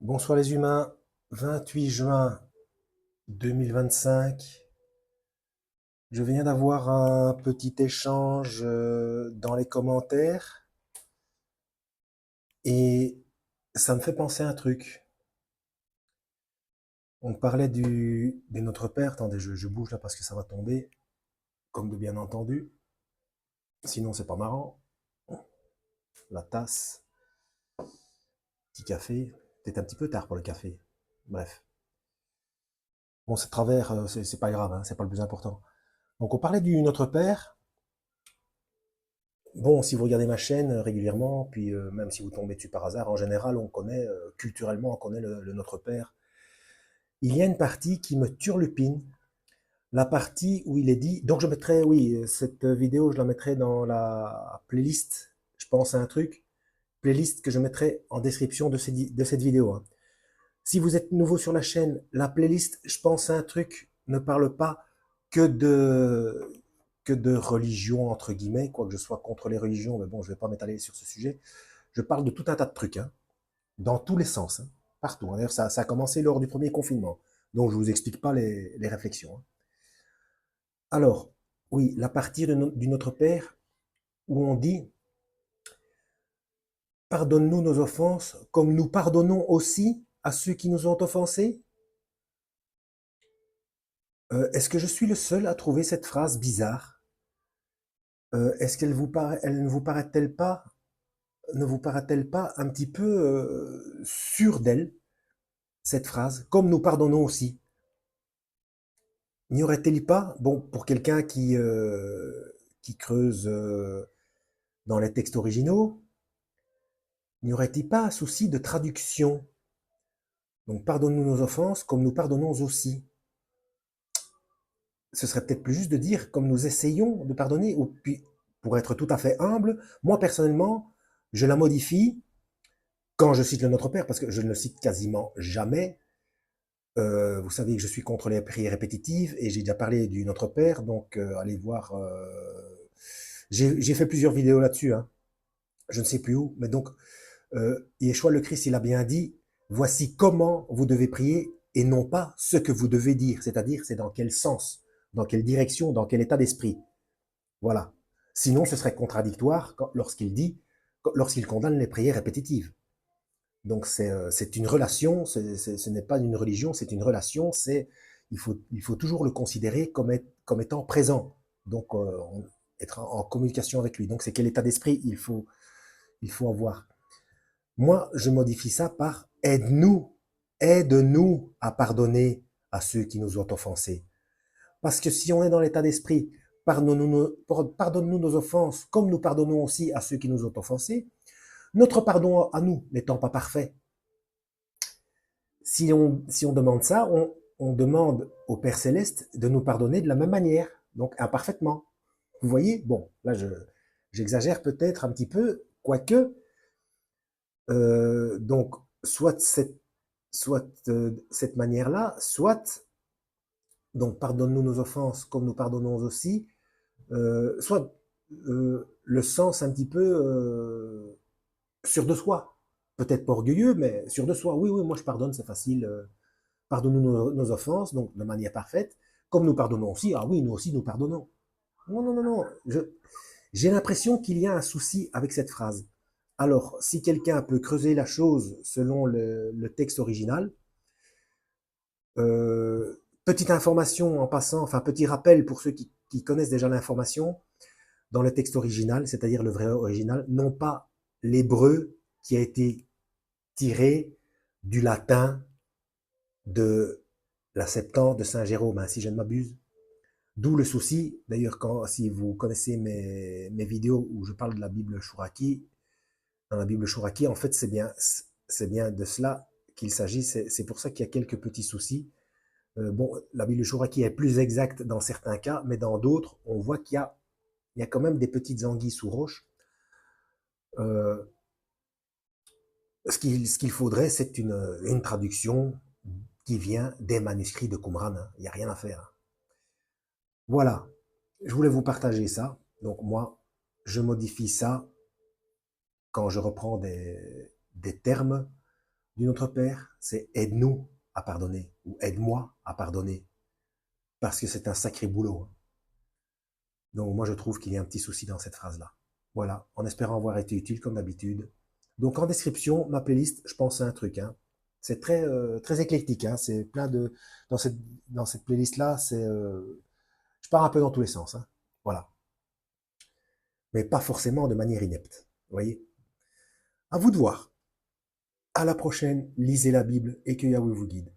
Bonsoir les humains, 28 juin 2025. Je viens d'avoir un petit échange dans les commentaires et ça me fait penser à un truc. On parlait de notre Père. Attendez, je bouge là parce que ça va tomber, comme de bien entendu. Sinon, c'est pas marrant. La tasse, petit café. Peut-être un petit peu tard pour le café. Bref. Bon, c'est de travers, c'est pas grave, hein, c'est pas le plus important. Donc, on parlait du Notre Père. Bon, si vous regardez ma chaîne régulièrement, puis même si vous tombez dessus par hasard, en général, on connaît, culturellement, on connaît le Notre Père. Il y a une partie qui me turlupine, la partie où il est dit, donc je mettrai, oui, cette vidéo, je la mettrai dans la playlist, je pense à un truc, playlist que je mettrai en description de cette vidéo, hein. Si vous êtes nouveau sur la chaîne, la playlist, je pense à un truc, ne parle pas que de, que de religion, entre guillemets, quoique je sois contre les religions, mais bon, je ne vais pas m'étaler sur ce sujet. Je parle de tout un tas de trucs, hein, dans tous les sens, hein, partout. D'ailleurs, ça a commencé lors du premier confinement, donc je ne vous explique pas les réflexions, hein. Alors, oui, la partie du Notre Père, où on dit pardonne-nous nos offenses, comme nous pardonnons aussi à ceux qui nous ont offensés. Est-ce que je suis le seul à trouver cette phrase bizarre? Est-ce qu'elle elle ne vous paraît-elle pas, ne vous paraît-elle pas un petit peu sûre d'elle, cette phrase, comme nous pardonnons aussi? N'y aurait-il pas, bon, pour quelqu'un qui creuse dans les textes originaux, n'y aurait-il pas un souci de traduction? Donc, pardonne-nous nos offenses comme nous pardonnons aussi. Ce serait peut-être plus juste de dire comme nous essayons de pardonner, ou puis, pour être tout à fait humble, moi personnellement, je la modifie quand je cite le Notre Père, parce que je ne le cite quasiment jamais. Vous savez que je suis contre les prières répétitives et j'ai déjà parlé du Notre Père, donc allez voir. J'ai fait plusieurs vidéos là-dessus, hein, je ne sais plus où, mais donc Yeshua le Christ, il a bien dit, voici comment vous devez prier et non pas ce que vous devez dire, c'est-à-dire c'est dans quel sens, dans quelle direction, dans quel état d'esprit. Voilà. Sinon, ce serait contradictoire lorsqu'il dit, lorsqu'il condamne les prières répétitives. Donc c'est une relation, ce n'est pas une religion, c'est une relation, il faut toujours le considérer comme étant présent, donc être en communication avec lui. Donc c'est quel état d'esprit il faut avoir. Moi, je modifie ça par aide-nous, aide-nous à pardonner à ceux qui nous ont offensés. Parce que si on est dans l'état d'esprit, pardonne-nous nos offenses, comme nous pardonnons aussi à ceux qui nous ont offensés, notre pardon à nous n'étant pas parfait, si on demande ça, on demande au Père Céleste de nous pardonner de la même manière, donc imparfaitement. Vous voyez? Bon, là, j'exagère peut-être un petit peu, quoique, donc, cette manière-là, soit, donc, pardonne-nous nos offenses comme nous pardonnons aussi, soit le sens un petit peu sûr de soi. Peut-être pas orgueilleux, mais sûr de soi. Oui, oui, moi je pardonne, c'est facile. Pardonne-nous nos offenses, donc de manière parfaite, comme nous pardonnons aussi. Ah oui, nous aussi nous pardonnons. Non, non, non, non. J'ai l'impression qu'il y a un souci avec cette phrase. Alors, si quelqu'un peut creuser la chose selon le texte original, petite information en passant, enfin petit rappel pour ceux qui connaissent déjà l'information, dans le texte original, c'est-à-dire le vrai original, non pas l'hébreu qui a été tiré du latin de la Septante de Saint Jérôme, hein, si je ne m'abuse. D'où le souci, d'ailleurs, si vous connaissez mes vidéos où je parle de la Bible Chouraki, dans la Bible Chouraki, en fait, c'est bien de cela qu'il s'agit. C'est pour ça qu'il y a quelques petits soucis. Bon, la Bible Chouraki est plus exacte dans certains cas, mais dans d'autres, on voit il y a quand même des petites anguilles sous roche. Euh, ce qu'il faudrait, c'est une traduction qui vient des manuscrits de Qumran, hein. Il n'y a rien à faire. Voilà, je voulais vous partager ça. Donc moi, je modifie ça quand je reprends des termes du Notre Père, c'est aide-nous à pardonner ou aide-moi à pardonner parce que c'est un sacré boulot, hein. Donc moi je trouve qu'il y a un petit souci dans cette phrase-là. Voilà, en espérant avoir été utile comme d'habitude. Donc en description, ma playlist, je pense à un truc, hein. C'est très éclectique, hein. C'est plein de dans cette playlist-là, je pars un peu dans tous les sens, hein. Voilà, mais pas forcément de manière inepte. Vous voyez. À vous de voir. À la prochaine, lisez la Bible et que Yahweh vous guide.